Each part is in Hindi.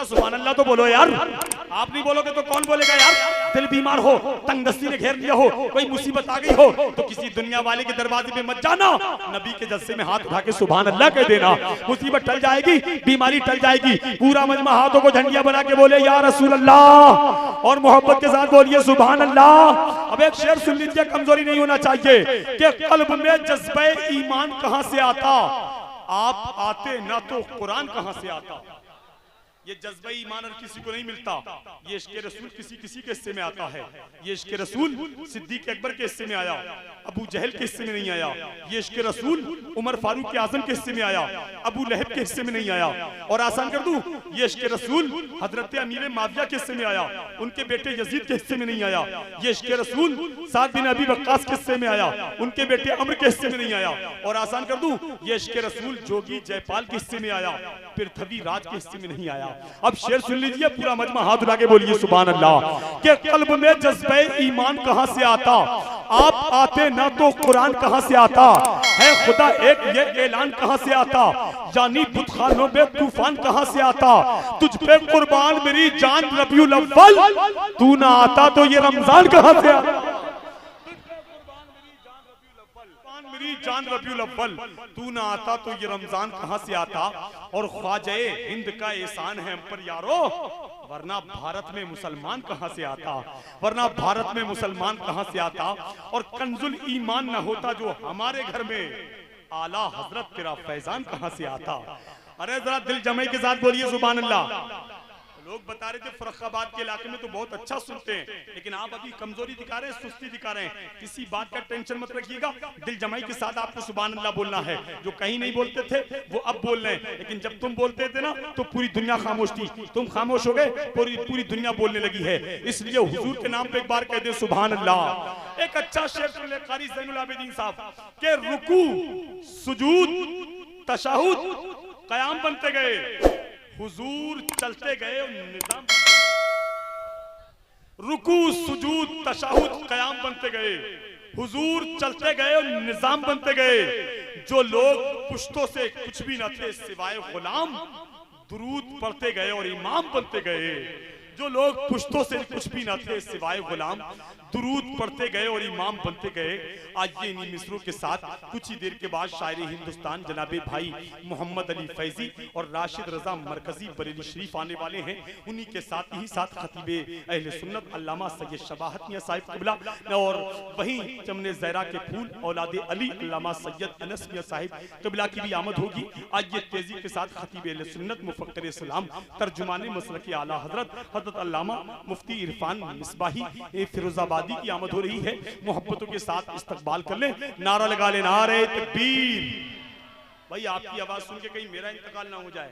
जरा सुभान अल्लाह तो बोलो यार। आप नहीं बोलोगे तो कौन बोलेगा यार। दिल बीमार हो, तंगदस्ती ने घेर लिया हो, कोई मुसीबत आ गई हो तो किसी दुनिया वाले के दरवाजे पे मत जाना, नबी के जस्से में हाथ उठा के सुभान अल्लाह कह देना, मुसीबत टल जाएगी, बीमारी टल जाएगी। पूरा मजमा हाथों को झंडियां बना के बोले या रसूल अल्लाह और मोहब्बत के साथ बोलिए सुभान अल्लाह। अब एक शेर सुन लीजिए, कमजोरी नहीं होना चाहिए कि कल्ब में जज्बे ईमान कहां से आता, आप आते ना तो कुरान कहां से आता। ये जज्बा ईमान किसी को नहीं मिलता, ये इश्क़ रसूल किसी किसी के हिस्से में आता है। ये इश्क़ रसूल सिद्दीक़ अकबर के हिस्से में आया, अबू जहल के हिस्से में नहीं आया। ये इश्क़ रसूल उमर फारूक के आज़म के हिस्से में आया, अबू लहब के हिस्से में नहीं आया। और आसान कर दूं, ये इश्क़ रसूल हजरत अमीर माविया के हिस्से में आया, उनके बेटे यजीद के हिस्से में नहीं आया। ये इश्क़ रसूल साद बिन अबी वक्कास के हिस्से में आया, उनके बेटे अम्र के हिस्से में नहीं आया। और आसान कर दूं, ये इश्क़ रसूल जोगी जयपाल के हिस्से में आया, पृथ्वी राज के हिस्से में नहीं आया। अब शेर सुन लीजिए, पूरा मजमा हाथ उठा के बोलिए सुभान अल्लाह कि कल्ब में जज्बे ईमान कहां से आता, आप आते ना तो कुरान कहां से आता है। खुदा एक ये ऐलान कहां से आता, यानी बुतखानों में तूफान कहां से आता। तुझ पे कुर्बान मेरी जान रबीउल अव्वल, तू ना आता तो ये रमजान कहां से आता। मेरी जान रबीउल अव्वल, तू ना आता तो ये रमजान कहां से आता। और ख्वाजे हिंद का एहसान है हम पर यारो, वरना भारत में मुसलमान कहां से आता, वरना भारत में मुसलमान कहां से आता। और कंजुल ईमान न होता जो हमारे घर में, आला हजरत तेरा फैजान कहां से आता। अरे जरा दिल जमाई के साथ बोलिए सुभान अल्लाह। लोग बता रहे थे फर्रुखाबाद के इलाके में तो बहुत अच्छा सुनते हैं, लेकिन आप अभी कमजोरी दिखा रहे हैं, सुस्ती दिखा रहे हैं। किसी बात का टेंशन मत रखिएगा, दिल जमाई के साथ आपको सुभान अल्लाह बोलना है। जो कहीं नहीं बोलते थे वो अब बोल रहे हैं, लेकिन जब तुम बोलते थे ना तो पूरी दुनिया खामोश थी, तुम खामोश हो गए, पूरी दुनिया बोलने लगी है। इसलिए हुजूर के नाम पे एक बार कह दे सुभान अल्लाह। एक अच्छा शेर सुन ले कारी ज़ैनुल आबिदीन साहब के, रुकू सुजूद तशहुद क़याम बनते गए, हुजूर चलते गए और निजाम, रुकू सुजूद तशहुद क़याम बनते गए, हुजूर चलते गए और निजाम बनते गए। जो लोग पुश्तों से कुछ भी न थे सिवाय गुलाम, दुरूद पढ़ते गए और इमाम बनते गए। जो लोग पुश्तों से कुछ भी न थे सिवाय गुलाम, दुरूद पढ़ते गए और इमाम बनते गए। आज ये इन्हीं मिसरों के साथ कुछ ही देर के बाद शायर हिंदुस्तान जनाबे भाई मोहम्मद अली फैजी और राशिद रजा मरकजी बरेली शरीफ आने वाले हैं। उन्हीं के साथ ही साथ खतीबे अहले सुन्नत अल्लामा सैयद शबाहत मियां साहिब क़िबला, और वहीं चमने ज़हरा के फूल औलादे अली अल्लामा सैयद अनस मियां साहिब क़िबला की भी आमद होगी। आज ये तेजी के साथ खतीबे अहले सुन्नत मुफक्किर इस्लाम तर्जुमाने मसलक आला हज़रत अल्लामा मुफ्ती इरफान मिसबाही फिरोजाबादी की आमद हो रही है। मोहब्बतों के साथ इस्तकबाल कर ले, नारा लगा ले नारे तकबीर। भाई आपकी आवाज सुन के कहीं मेरा इंतकाल ना हो जाए,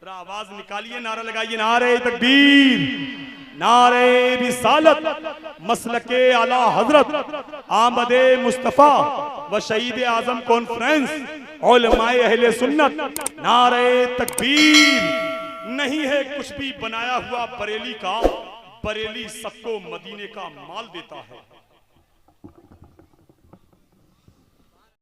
जरा आवाज निकालिए, नारा लगाइए, नारे तकबीर, नारे रिसालत, मसलके आला हजरत, आमदे मुस्तफा व शहीद आजम कॉन्फ्रेंस उलमाए अहले सुन्नत, नारे तकबीर। नहीं है कुछ भी बनाया हुआ बरेली का, बरेली सबको मदीने का माल देता है।